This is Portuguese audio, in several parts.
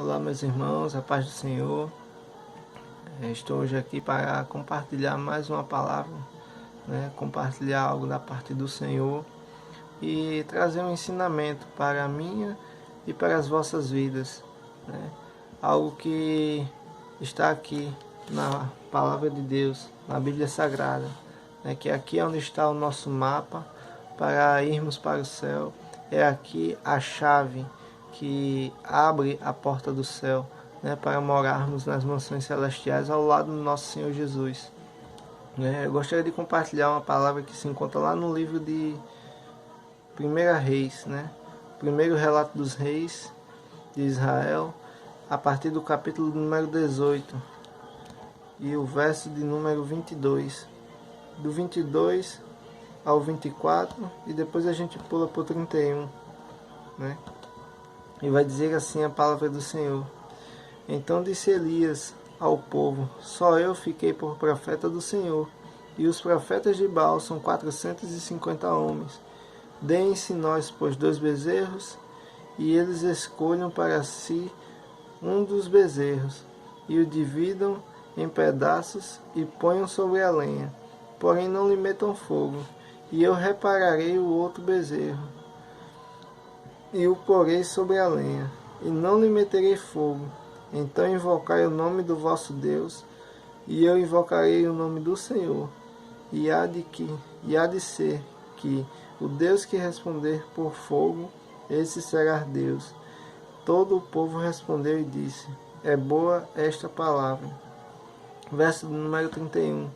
Olá, meus irmãos, a paz do Senhor. Estou hoje aqui para compartilhar mais uma palavra, compartilhar algo da parte do Senhor e trazer um ensinamento para a minha e para as vossas vidas. Algo que está aqui na palavra de Deus, na Bíblia Sagrada, que aqui é onde está o nosso mapa para irmos para o céu. É aqui a chave que abre a porta do céu, para morarmos nas mansões celestiais ao lado do nosso Senhor Jesus. Eu gostaria de compartilhar uma palavra que se encontra lá no livro de 1 Reis, primeiro relato dos reis de Israel, a partir do capítulo número 18 e o verso de número 22, do 22 ao 24, e depois a gente pula para o 31, E vai dizer assim a palavra do Senhor. Então disse Elias ao povo: só eu fiquei por profeta do Senhor, e os profetas de Baal são 450 homens. Deem-se nós, pois, 2 bezerros, e eles escolham para si um dos bezerros, e o dividam em pedaços, e ponham sobre a lenha, porém não lhe metam fogo, e eu repararei o outro bezerro, e o porei sobre a lenha, e não lhe meterei fogo. Então invocai o nome do vosso Deus, e eu invocarei o nome do Senhor, e há de ser que o Deus que responder por fogo, esse será Deus. Todo o povo respondeu e disse: é boa esta palavra. Verso número 31.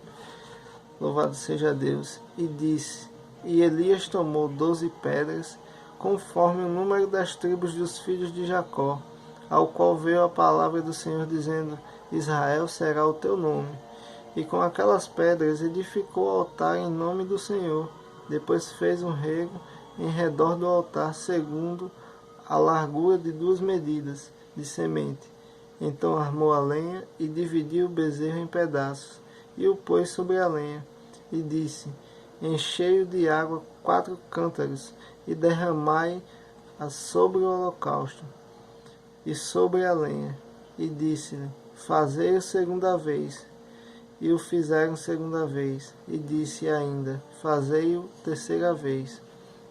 Louvado seja Deus. E disse: e Elias tomou 12 pedras, conforme o número das tribos dos filhos de Jacó, ao qual veio a palavra do Senhor, dizendo: Israel será o teu nome. E com aquelas pedras edificou o altar em nome do Senhor. Depois fez um rego em redor do altar, segundo a largura de 2 medidas de semente. Então armou a lenha e dividiu o bezerro em pedaços, e o pôs sobre a lenha. E disse: enchei-o de água 4 cântaros, e derramai-a sobre o holocausto e sobre a lenha. E disse-lhe: fazei-o segunda vez. E o fizeram segunda vez. E disse ainda: fazei-o terceira vez.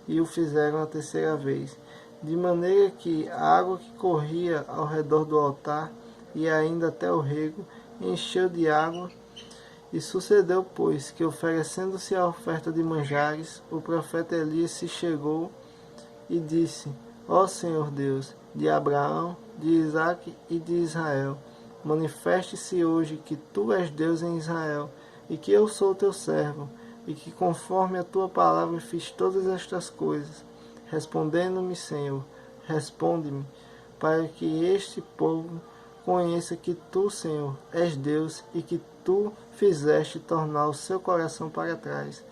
E o fizeram a terceira vez. De maneira que a água que corria ao redor do altar, e ainda até o rego, encheu de água. E sucedeu, pois, que oferecendo-se a oferta de manjares, o profeta Elias se chegou e disse: ó Senhor Deus, de Abraão, de Isaque e de Israel, manifeste-se hoje que tu és Deus em Israel, e que eu sou teu servo, e que conforme a tua palavra fiz todas estas coisas. Respondendo-me, Senhor, responde-me, para que este povo conheça que tu, Senhor, és Deus, e que tu fizeste tornar o seu coração para trás.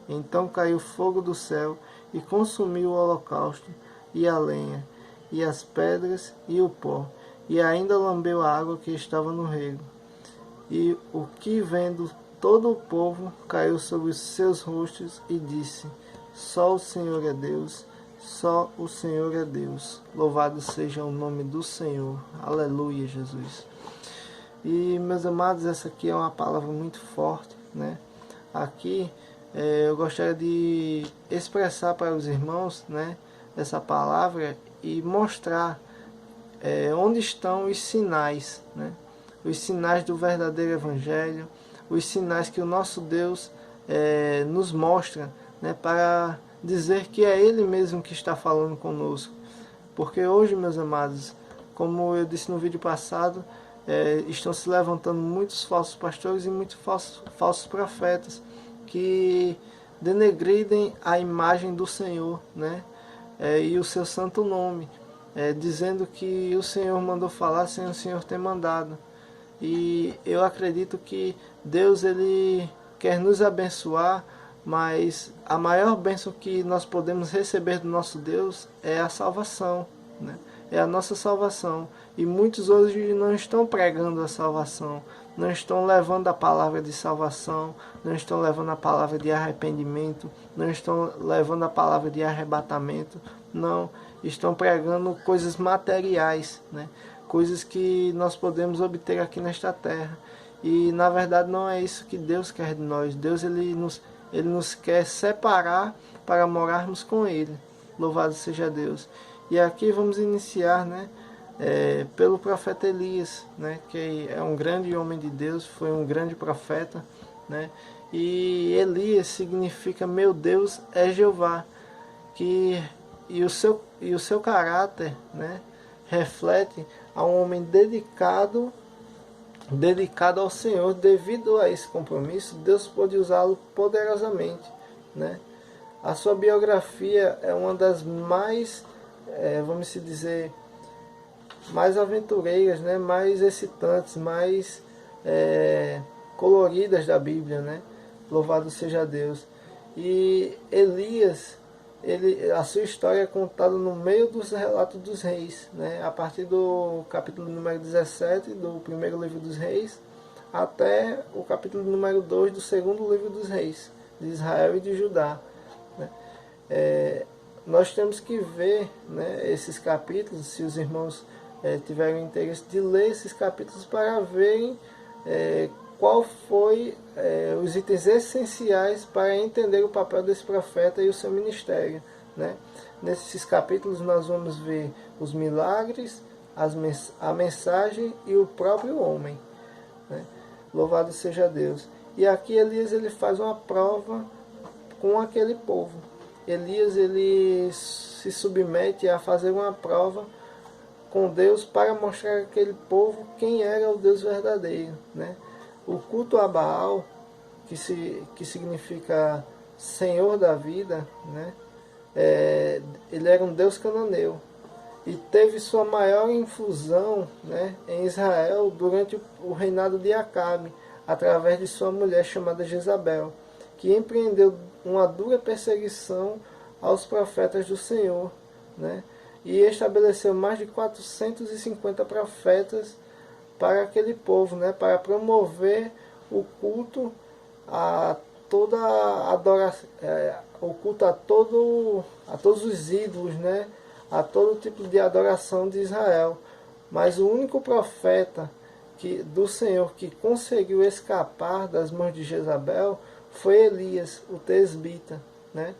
Então caiu fogo do céu e consumiu o holocausto, e a lenha, e as pedras, e o pó, e ainda lambeu a água que estava no rego. E o que vendo todo o povo caiu sobre os seus rostos e disse: só o Senhor é Deus, só o Senhor é Deus. Louvado seja o nome do Senhor. Aleluia, Jesus. E, meus amados, essa aqui é uma palavra muito forte, Aqui eu gostaria de expressar para os irmãos, essa palavra e mostrar onde estão os sinais, os sinais do verdadeiro Evangelho, os sinais que o nosso Deus nos mostra, para dizer que é Ele mesmo que está falando conosco. Porque hoje, meus amados, como eu disse no vídeo passado, estão se levantando muitos falsos pastores e muitos falsos profetas que denegridem a imagem do Senhor, e o seu santo nome, dizendo que o Senhor mandou falar sem o Senhor ter mandado. E eu acredito que Deus, Ele quer nos abençoar, mas a maior bênção que nós podemos receber do nosso Deus é a salvação, É a nossa salvação. E muitos hoje não estão pregando a salvação, não estão levando a palavra de salvação, não estão levando a palavra de arrependimento, não estão levando a palavra de arrebatamento, não, estão pregando coisas materiais, coisas que nós podemos obter aqui nesta terra. E na verdade não é isso que Deus quer de nós. Deus ele nos quer separar para morarmos com Ele. Louvado seja Deus. E aqui vamos iniciar, né, pelo profeta Elias, né, que é um grande homem de Deus, foi um grande profeta, né, e Elias significa meu Deus é Jeová, e o seu caráter, né, reflete a um homem dedicado ao Senhor. Devido a esse compromisso, Deus pôde usá-lo poderosamente, né. A sua biografia é uma das mais, vamos dizer, mais aventureiras, né? Mais excitantes, mais coloridas da Bíblia, né? Louvado seja Deus. E Elias, a sua história é contada no meio dos relatos dos reis, né? A partir do capítulo número 17 do primeiro livro dos reis, até o capítulo número 2 do segundo livro dos reis, de Israel e de Judá. Nós temos que ver, né, esses capítulos, se os irmãos tiverem interesse de ler esses capítulos para verem qual foi os itens essenciais para entender o papel desse profeta e o seu ministério, né? Nesses capítulos nós vamos ver os milagres, a mensagem e o próprio homem, né? Louvado seja Deus. E aqui Elias ele faz uma prova com aquele povo. Elias ele se submete a fazer uma prova com Deus para mostrar àquele povo quem era o Deus verdadeiro, né? O culto a Baal, que significa Senhor da vida, né? Ele era um Deus cananeu e teve sua maior infusão, né, em Israel durante o reinado de Acabe, através de sua mulher chamada Jezabel, que empreendeu uma dura perseguição aos profetas do Senhor, né? E estabeleceu mais de 450 profetas para aquele povo, né? Para promover o culto a toda adoração, o culto a todos os ídolos, né? A todo tipo de adoração de Israel. Mas o único profeta do Senhor que conseguiu escapar das mãos de Jezabel foi Elias, o tesbita, né?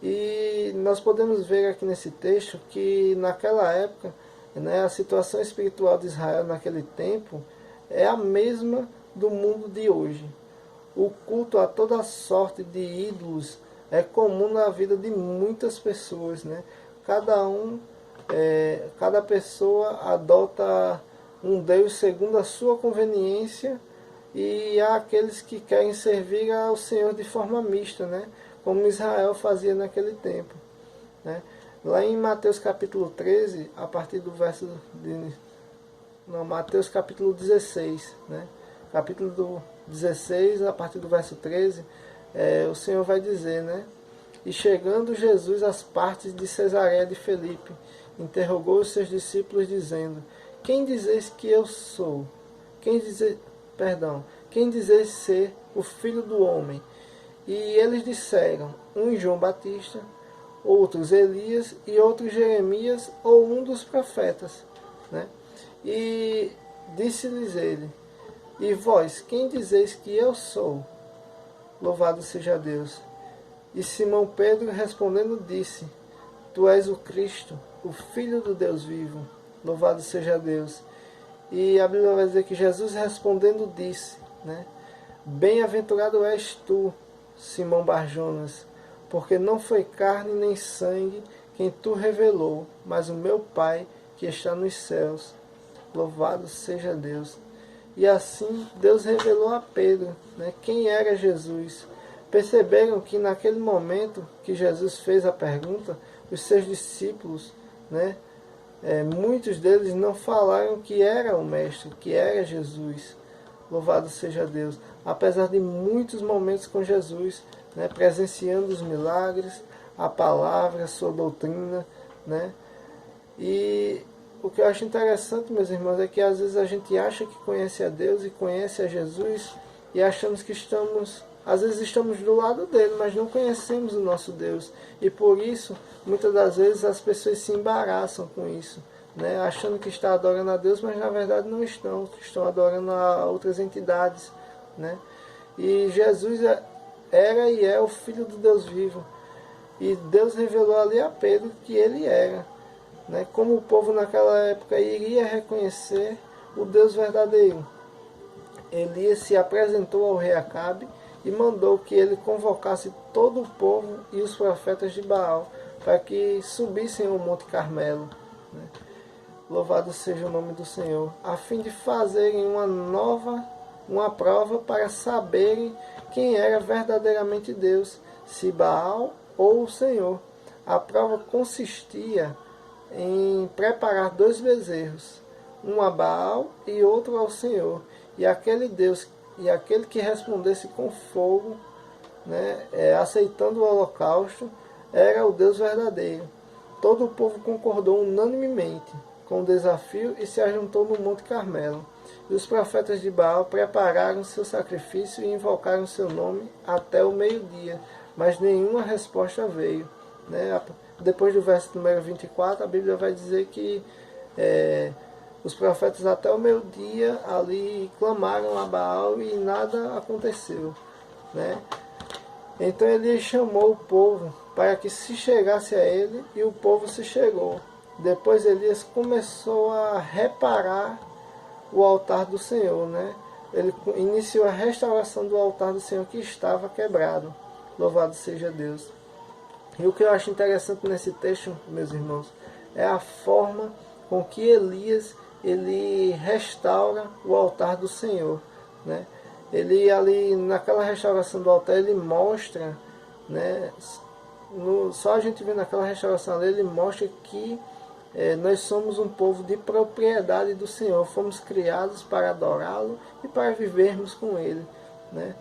E nós podemos ver aqui nesse texto que naquela época, né, a situação espiritual de Israel naquele tempo é a mesma do mundo de hoje. O culto a toda sorte de ídolos é comum na vida de muitas pessoas, né? Cada pessoa adota um Deus segundo a sua conveniência, e há aqueles que querem servir ao Senhor de forma mista, né? Como Israel fazia naquele tempo, né? Lá em Mateus capítulo 13, a partir do verso Mateus capítulo 16, né? Capítulo 16, a partir do verso 13, o Senhor vai dizer, né? E chegando Jesus às partes de Cesareia de Filipe, interrogou os seus discípulos dizendo: Quem dizeis que eu sou? Quem dizeis ser o Filho do Homem? E eles disseram: um João Batista, outros Elias e outros Jeremias ou um dos profetas, né? E disse-lhes ele: E vós, quem dizeis que eu sou? Louvado seja Deus. E Simão Pedro respondendo disse: Tu és o Cristo, o Filho do Deus vivo. Louvado seja Deus. E a Bíblia vai dizer que Jesus respondendo disse, né? Bem-aventurado és tu, Simão Barjonas, porque não foi carne nem sangue quem tu revelou, mas o meu Pai que está nos céus. Louvado seja Deus. E assim Deus revelou a Pedro, né, quem era Jesus. Perceberam que naquele momento que Jesus fez a pergunta, os seus discípulos, né, muitos deles não falaram que era o Mestre, que era Jesus. Louvado seja Deus. Apesar de muitos momentos com Jesus, né, presenciando os milagres, a palavra, a sua doutrina, né? E o que eu acho interessante, meus irmãos, é que às vezes a gente acha que conhece a Deus e conhece a Jesus e achamos que às vezes estamos do lado dele, mas não conhecemos o nosso Deus. E por isso, muitas das vezes as pessoas se embaraçam com isso, né, achando que está adorando a Deus, mas na verdade não estão adorando a outras entidades, né? E Jesus era e é o Filho do Deus vivo. E Deus revelou ali a Pedro que ele era, né? Como o povo naquela época iria reconhecer o Deus verdadeiro. Elias se apresentou ao rei Acabe e mandou que ele convocasse todo o povo e os profetas de Baal para que subissem ao Monte Carmelo, né? Louvado seja o nome do Senhor, a fim de fazerem uma prova para saberem quem era verdadeiramente Deus, se Baal ou o Senhor. A prova consistia em preparar 2 bezerros, um a Baal e outro ao Senhor, e aquele que respondesse com fogo, né, aceitando o holocausto, era o Deus verdadeiro. Todo o povo concordou unanimemente com o desafio e se ajuntou no Monte Carmelo. E os profetas de Baal prepararam seu sacrifício e invocaram seu nome até o meio-dia, mas nenhuma resposta veio, né? Depois do verso número 24, a Bíblia vai dizer que os profetas até o meio-dia ali clamaram a Baal e nada aconteceu, né? Então ele chamou o povo para que se chegasse a ele, e o povo se chegou. Depois Elias começou a reparar o altar do Senhor, né? Ele iniciou a restauração do altar do Senhor que estava quebrado. Louvado seja Deus. E o que eu acho interessante nesse texto, meus irmãos, é a forma com que Elias ele restaura o altar do Senhor, né? Ele ali naquela restauração do altar ele mostra, né? Só a gente vê naquela restauração ali, ele mostra que nós somos um povo de propriedade do Senhor, fomos criados para adorá-lo e para vivermos com ele, né?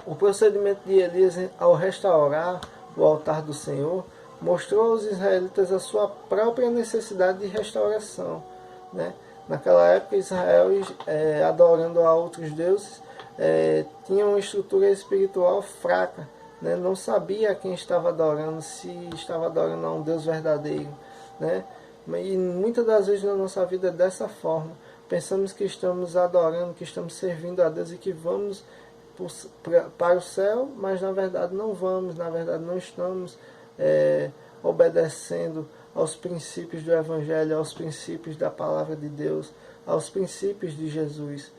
O procedimento de Elias ao restaurar o altar do Senhor mostrou aos israelitas a sua própria necessidade de restauração, né? Naquela época Israel, adorando a outros deuses, tinha uma estrutura espiritual fraca, né? Não sabia a quem estava adorando, se estava adorando a um Deus verdadeiro, né? E muitas das vezes na nossa vida é dessa forma. Pensamos que estamos adorando, que estamos servindo a Deus e que vamos para o céu, mas na verdade não vamos, na verdade não estamos obedecendo aos princípios do Evangelho, aos princípios da Palavra de Deus, aos princípios de Jesus.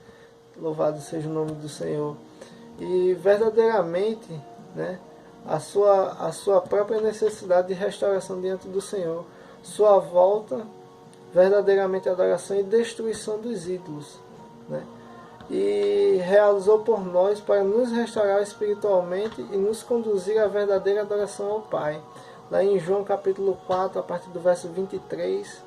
Louvado seja o nome do Senhor. E verdadeiramente, né, a sua própria necessidade de restauração diante do Senhor, sua volta, verdadeiramente adoração e destruição dos ídolos, né? E realizou por nós para nos restaurar espiritualmente e nos conduzir à verdadeira adoração ao Pai. Lá em João capítulo 4, a partir do verso 23,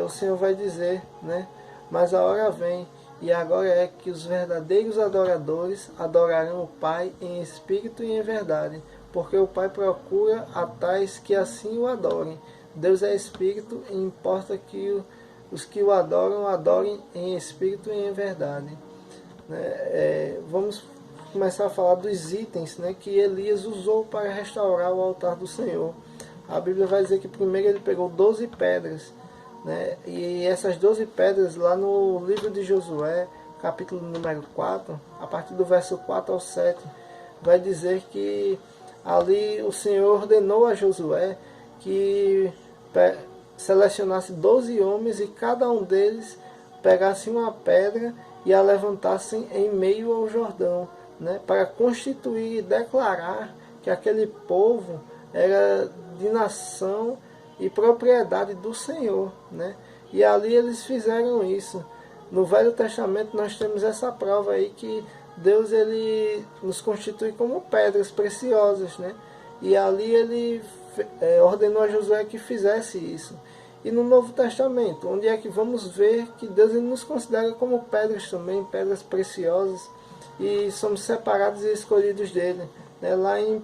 o Senhor vai dizer, né? Mas a hora vem, e agora é que os verdadeiros adoradores adorarão o Pai em espírito e em verdade, porque o Pai procura a tais que assim o adorem. Deus é espírito e importa que os que o adoram, adorem em espírito e em verdade, né? Vamos começar a falar dos itens, né, que Elias usou para restaurar o altar do Senhor. A Bíblia vai dizer que primeiro ele pegou 12 pedras, né, e essas 12 pedras lá no livro de Josué, capítulo número 4, a partir do verso 4 ao 7, vai dizer que ali o Senhor ordenou a Josué que selecionasse 12 homens e cada um deles pegasse uma pedra e a levantassem em meio ao Jordão, né, para constituir e declarar que aquele povo era de nação e propriedade do Senhor, né? E ali eles fizeram isso. No Velho Testamento nós temos essa prova aí que Deus ele nos constitui como pedras preciosas, né? E ali ele ordenou a Josué que fizesse isso. E no Novo Testamento, onde é que vamos ver que Deus ele nos considera como pedras também, pedras preciosas, e somos separados e escolhidos dele, né? Lá em 1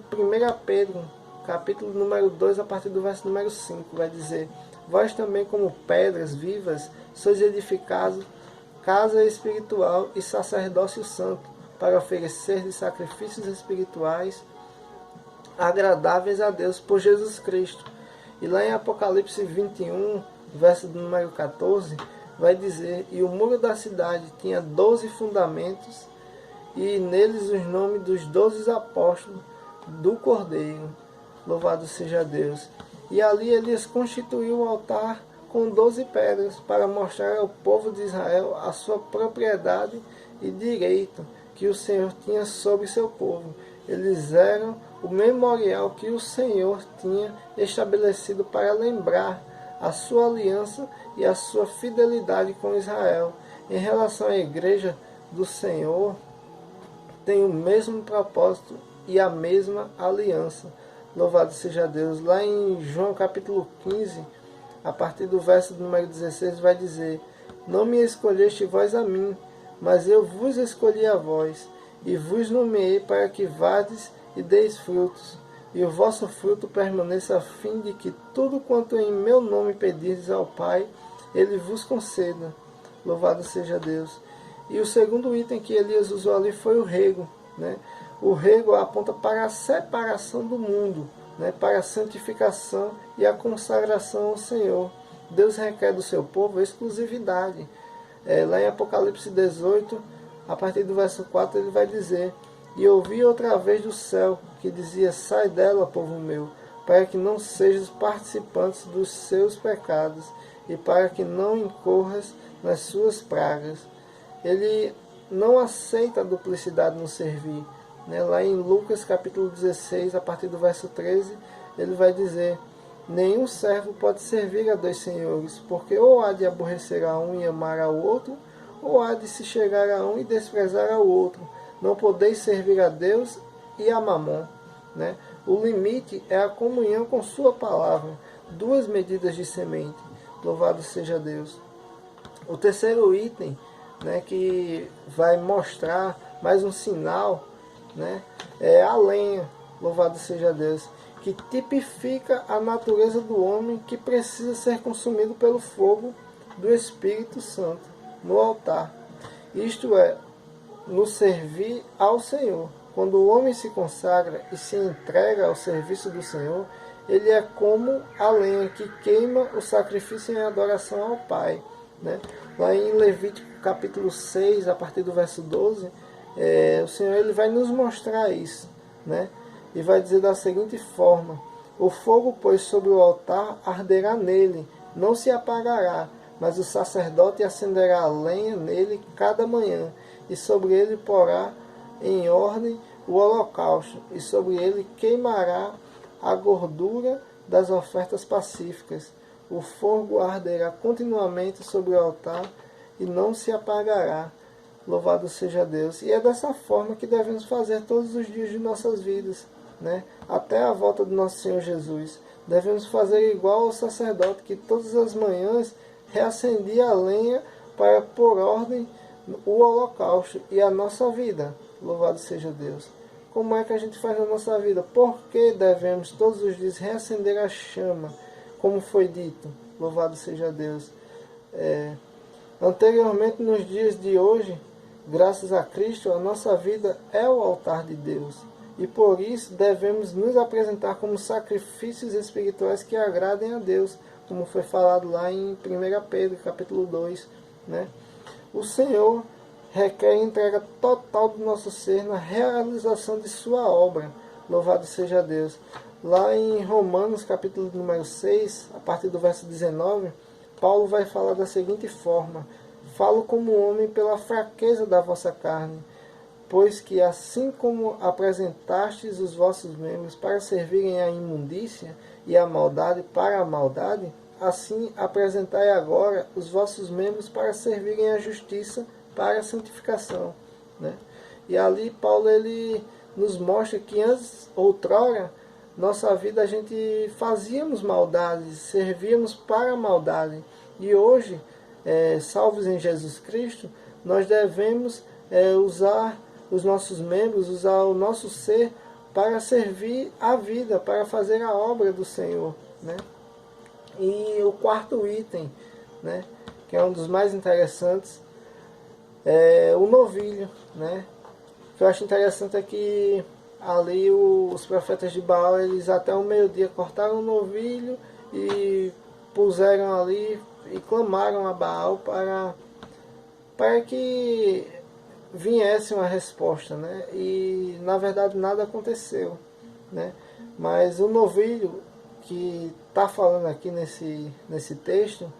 Pedro, capítulo número 2, a partir do verso número 5, vai dizer: vós também como pedras vivas sois edificados casa espiritual e sacerdócio santo, para oferecer sacrifícios espirituais agradáveis a Deus por Jesus Cristo. E lá em Apocalipse 21, verso do número 14, vai dizer: e o muro da cidade tinha 12 fundamentos, e neles os nomes dos 12 apóstolos do Cordeiro. Louvado seja Deus. E ali Elias constituiu o altar com 12 pedras, para mostrar ao povo de Israel a sua propriedade e direito que o Senhor tinha sobre seu povo. Eles eram o memorial que o Senhor tinha estabelecido para lembrar a sua aliança e a sua fidelidade com Israel. Em relação à igreja do Senhor, tem o mesmo propósito e a mesma aliança. Louvado seja Deus. Lá em João capítulo 15, a partir do verso do número 16, vai dizer: não me escolheste vós a mim, mas eu vos escolhi a vós, e vos nomeei para que vades e deis frutos, e o vosso fruto permaneça, a fim de que tudo quanto em meu nome pedirdes ao Pai, Ele vos conceda. Louvado seja Deus. E o segundo item que Elias usou ali foi o rego, né? O rego aponta para a separação do mundo, né? Para a santificação e a consagração ao Senhor. Deus requer do seu povo exclusividade. Lá em Apocalipse 18, a partir do verso 4, ele vai dizer: e ouvi outra vez do céu, que dizia: sai dela, povo meu, para que não sejas participantes dos seus pecados, e para que não incorras nas suas pragas. Ele não aceita a duplicidade no servir, né? Lá em Lucas capítulo 16, a partir do verso 13, ele vai dizer: nenhum servo pode servir a dois senhores, porque ou há de aborrecer a um e amar ao outro, ou há de se chegar a um e desprezar ao outro. Não podeis servir a Deus e a Mamon, né? O limite é a comunhão com sua palavra, 2 medidas de semente. Louvado seja Deus. O terceiro item, né, que vai mostrar mais um sinal, né, é a lenha. Louvado seja Deus, que tipifica a natureza do homem, que precisa ser consumido pelo fogo do Espírito Santo no altar. Isto é, no servir ao Senhor. Quando o homem se consagra e se entrega ao serviço do Senhor, ele é como a lenha que queima o sacrifício em adoração ao Pai, né? Lá em Levítico capítulo 6, a partir do verso 12, o Senhor ele vai nos mostrar isso, né? E vai dizer da seguinte forma: o fogo, pois, sobre o altar arderá nele, não se apagará, mas o sacerdote acenderá a lenha nele cada manhã, e sobre ele porá em ordem o holocausto, e sobre ele queimará a gordura das ofertas pacíficas. O fogo arderá continuamente sobre o altar e não se apagará. Louvado seja Deus. E é dessa forma que devemos fazer todos os dias de nossas vidas, né? Até a volta do nosso Senhor Jesus. Devemos fazer igual ao sacerdote, que todas as manhãs reacendia a lenha para pôr ordem o holocausto e a nossa vida. Louvado seja Deus. Como é que a gente faz na nossa vida? Por que devemos todos os dias reacender a chama, como foi dito? Louvado seja Deus. Anteriormente, nos dias de hoje, graças a Cristo, a nossa vida é o altar de Deus. E por isso devemos nos apresentar como sacrifícios espirituais que agradem a Deus, como foi falado lá em 1 Pedro, capítulo 2, né? O Senhor requer entrega total do nosso ser na realização de sua obra. Louvado seja Deus. Lá em Romanos, capítulo número 6, a partir do verso 19, Paulo vai falar da seguinte forma: falo como homem pela fraqueza da vossa carne, pois que assim como apresentastes os vossos membros para servirem à imundícia e à maldade para a maldade, assim apresentai agora os vossos membros para servirem à justiça para a santificação, né? E ali Paulo ele nos mostra que antes, outrora, nossa vida a gente fazíamos maldades, servíamos para a maldade. E hoje, salvos em Jesus Cristo, nós devemos usar os nossos membros, usar o nosso ser para servir a vida, para fazer a obra do Senhor, né? E o quarto item, né, que é um dos mais interessantes, é o novilho, né? O que eu acho interessante é que ali os profetas de Baal, eles até o meio-dia cortaram o novilho e puseram ali e clamaram a Baal para que viesse uma resposta, né? E na verdade nada aconteceu, né? Mas o novilho que está falando aqui nesse texto,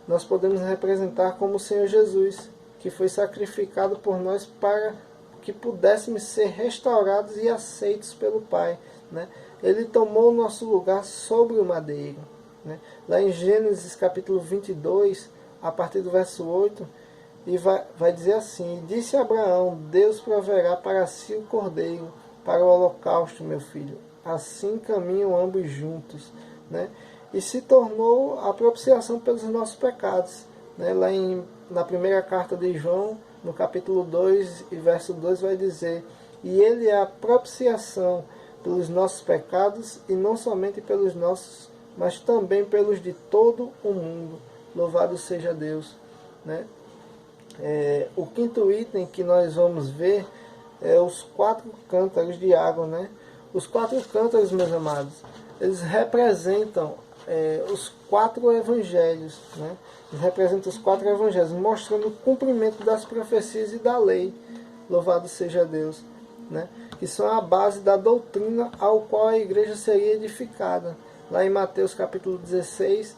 nós podemos representar como o Senhor Jesus, que foi sacrificado por nós para que pudéssemos ser restaurados e aceitos pelo Pai, né? Ele tomou o nosso lugar sobre o madeiro, né? Lá em Gênesis capítulo 22, a partir do verso 8, e vai dizer assim: e disse Abraão, Deus proverá para si o cordeiro, para o holocausto, meu filho. Assim caminham ambos juntos, né? E se tornou a propiciação pelos nossos pecados, né? Lá na primeira carta de João, no capítulo 2 e verso 2, vai dizer: e ele é a propiciação pelos nossos pecados, e não somente pelos nossos, mas também pelos de todo o mundo. Louvado seja Deus, né? O quinto item que nós vamos ver é os 4 cântaros de água, né? Os 4 cântaros, meus amados, eles representam os 4 evangelhos, né? Eles representam os 4 evangelhos, mostrando o cumprimento das profecias e da lei. Louvado seja Deus, né? Que são a base da doutrina ao qual a igreja seria edificada. Lá em Mateus capítulo 16,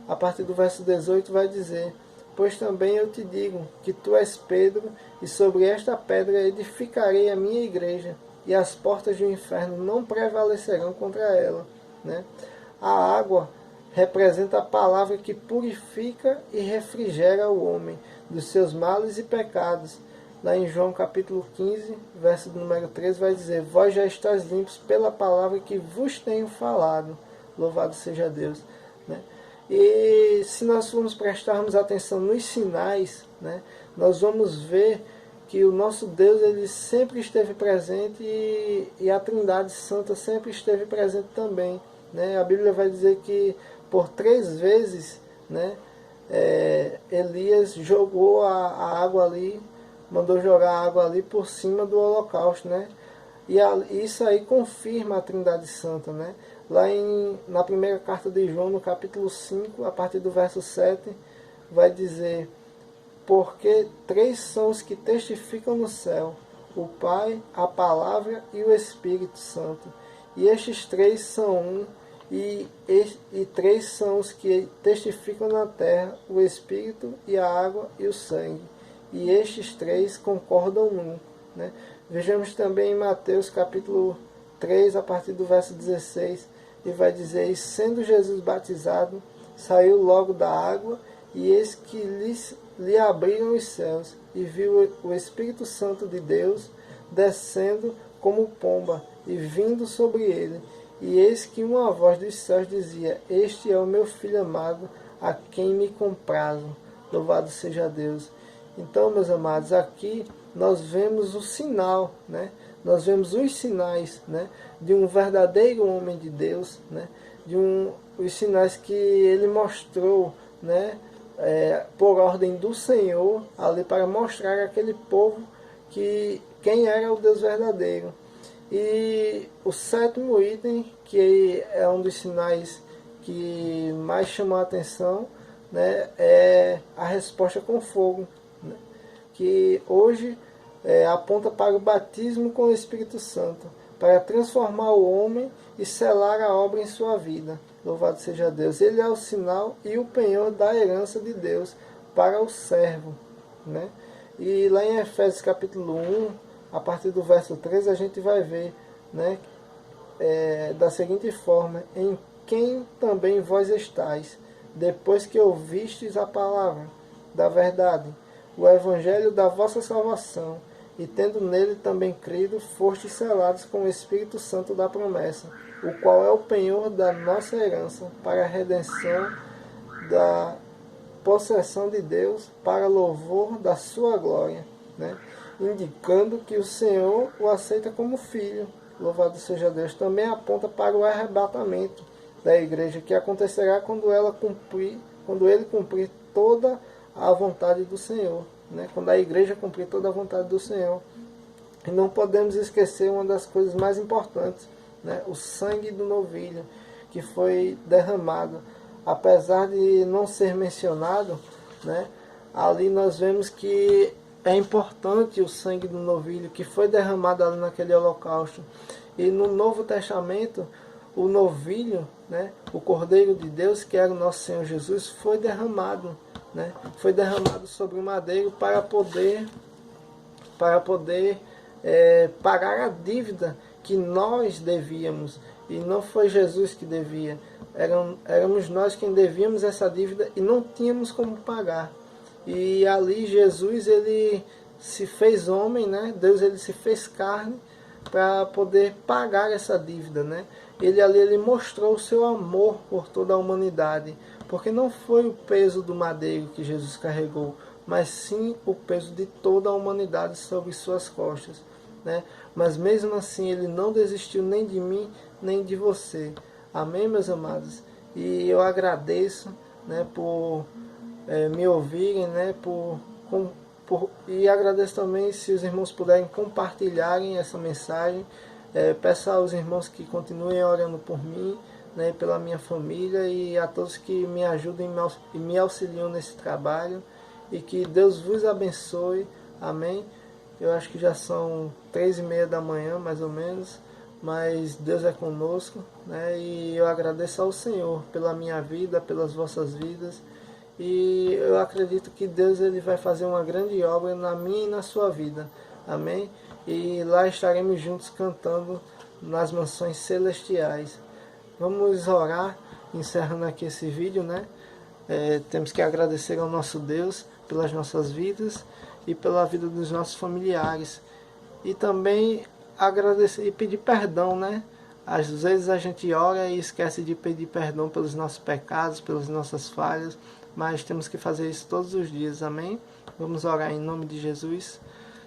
a partir do verso 18, vai dizer: pois também eu te digo que tu és Pedro, e sobre esta pedra edificarei a minha igreja, e as portas do inferno não prevalecerão contra ela, né? A água representa a palavra que purifica e refrigera o homem dos seus males e pecados. Lá em João capítulo 15, verso número 13, vai dizer: vós já estáis limpos pela palavra que vos tenho falado. Louvado seja Deus, né? E se nós formos prestarmos atenção nos sinais, né, nós vamos ver que o nosso Deus, ele sempre esteve presente, e a Trindade Santa sempre esteve presente também, né? A Bíblia vai dizer que por 3 vezes, né, Elias jogou a água ali, mandou jogar a água ali por cima do holocausto, né? E isso aí confirma a Trindade Santa, né? Lá na primeira carta de João, no capítulo 5, a partir do verso 7, vai dizer: porque 3 são os que testificam no céu, o Pai, a Palavra e o Espírito Santo. E estes 3 são um, e 3 são os que testificam na terra, o Espírito e a água e o sangue. E estes 3 concordam num, né? Vejamos também em Mateus capítulo 3, a partir do verso 16, e vai dizer: e sendo Jesus batizado, saiu logo da água, e eis que lhe abriram os céus, e viu o Espírito Santo de Deus descendo como pomba, e vindo sobre ele. E eis que uma voz dos céus dizia: este é o meu Filho amado, a quem me comprazo. Louvado seja Deus. Então, meus amados, aqui nós vemos o sinal, né? Nós vemos os sinais, né, de um verdadeiro homem de Deus, né? Os sinais que ele mostrou, né, por ordem do Senhor, ali para mostrar àquele povo quem era o Deus verdadeiro. E o 7º item, que é um dos sinais que mais chamou a atenção, né, é a resposta com fogo, né, que hoje aponta para o batismo com o Espírito Santo, para transformar o homem e selar a obra em sua vida. Louvado seja Deus. Ele é o sinal e o penhor da herança de Deus para o servo, né? E lá em Efésios capítulo 1, a partir do verso 13, a gente vai ver, né, da seguinte forma: em quem também vós estáis, depois que ouvistes a palavra da verdade, o evangelho da vossa salvação, e tendo nele também crido, fostes selados com o Espírito Santo da promessa, o qual é o penhor da nossa herança, para a redenção da possessão de Deus, para louvor da sua glória, né? Indicando que o Senhor o aceita como filho. Louvado seja Deus. Também aponta para o arrebatamento da igreja, que acontecerá quando ele cumprir toda a vontade do Senhor, né? Quando a igreja cumprir toda a vontade do Senhor. E não podemos esquecer uma das coisas mais importantes, né? O sangue do novilho que foi derramado apesar de não ser mencionado, né, ali nós vemos que é importante o sangue do novilho que foi derramado ali naquele holocausto. E no Novo Testamento, o novilho, né, o Cordeiro de Deus, que era o nosso Senhor Jesus, foi derramado, né, foi derramado sobre o madeiro para poder pagar a dívida que nós devíamos. E não foi Jesus que devia, éramos nós quem devíamos essa dívida e não tínhamos como pagar. E ali Jesus, ele se fez homem, né? Deus, ele se fez carne para poder pagar essa dívida, né? Ele mostrou o seu amor por toda a humanidade, porque não foi o peso do madeiro que Jesus carregou, mas sim o peso de toda a humanidade sobre suas costas, né? Mas mesmo assim ele não desistiu nem de mim, nem de você. Amém, meus amados? E eu agradeço, né, por me ouvirem, né, e agradeço também se os irmãos puderem compartilharem essa mensagem. Peço aos irmãos que continuem orando por mim, né, pela minha família, e a todos que me ajudem e me auxiliam nesse trabalho. E que Deus vos abençoe. Amém? Eu acho que já são 3:30 da manhã, mais ou menos. Mas Deus é conosco, né? E eu agradeço ao Senhor pela minha vida, pelas vossas vidas. E eu acredito que Deus, ele vai fazer uma grande obra na minha e na sua vida. Amém? E lá estaremos juntos cantando nas mansões celestiais. Vamos orar, encerrando aqui esse vídeo, né? Temos que agradecer ao nosso Deus pelas nossas vidas e pela vida dos nossos familiares. E também agradecer e pedir perdão, né? Às vezes a gente ora e esquece de pedir perdão pelos nossos pecados, pelas nossas falhas, mas temos que fazer isso todos os dias, amém? Vamos orar em nome de Jesus.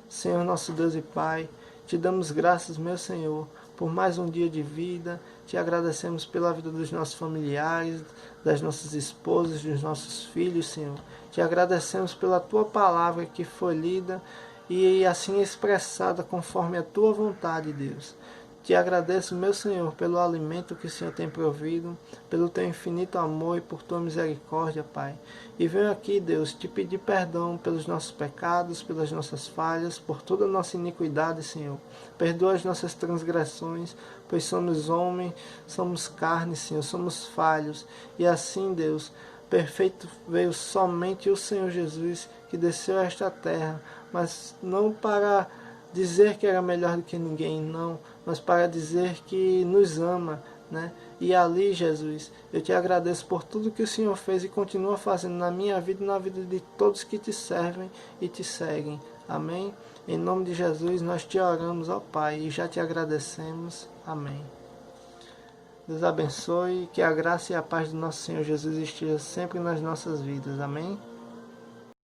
Senhor, nosso Deus e Pai, te damos graças, meu Senhor, por mais um dia de vida. Te agradecemos pela vida dos nossos familiares, das nossas esposas, dos nossos filhos, Senhor. Te agradecemos pela Tua palavra que foi lida e assim expressada conforme a Tua vontade, Deus. Te agradeço, meu Senhor, pelo alimento que o Senhor tem provido, pelo Teu infinito amor e por Tua misericórdia, Pai. E venho aqui, Deus, te pedir perdão pelos nossos pecados, pelas nossas falhas, por toda a nossa iniquidade, Senhor. Perdoa as nossas transgressões, pois somos homens, somos carne, Senhor, somos falhos. E assim, Deus, perfeito veio somente o Senhor Jesus, que desceu a esta terra, mas não para dizer que era melhor do que ninguém, não, mas para dizer que nos ama, né? E ali, Jesus, eu te agradeço por tudo que o Senhor fez e continua fazendo na minha vida e na vida de todos que te servem e te seguem. Amém? Em nome de Jesus, nós te oramos, ó Pai, e já te agradecemos. Amém. Deus abençoe, que a graça e a paz do nosso Senhor Jesus esteja sempre nas nossas vidas. Amém?